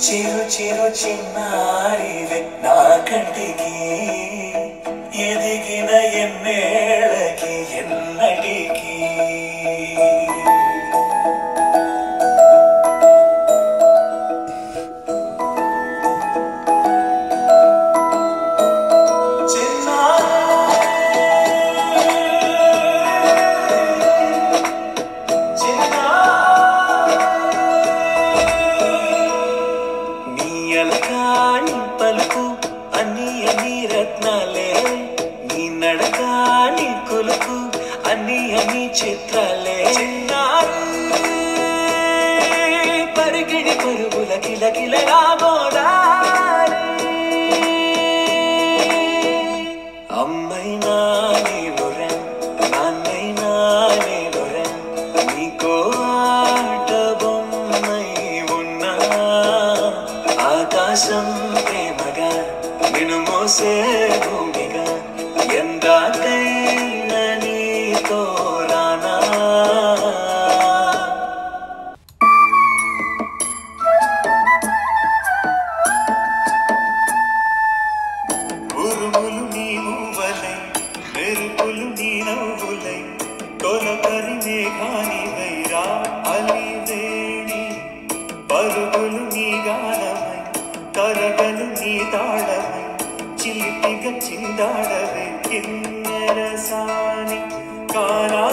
చిరు చిరు చిన్నారివే నా కంటికి ఎదిగిన ఎన్నేళ్ళకి ఎన్నటికి పలుకు అన్ని అన్ని రత్నాలే నీ నడకాని కొలుకు అన్ని అన్ని చిత్రాలే పరిగిడి పరుగుల కిలకిలగా గోదారి అమ్మైనా నీవురా నాన్నైనా నీవురా నీకో ఆట బొమ్మై ఉన్నా ఆకాశం ప్రేమగా నిన్ను మోసే భూమిగా ఎందాకైనా నీతో రానా ఉరుములు నీ ఊవలై మెరుపులు నీ నవ్వులై తొలకరి మేఘానివై రా అలివేణి పరుగులు నీ గానమై కరగలు నీ తాళమై చిలిపిగ చిందాడవే కిన్నెరసాని కాలా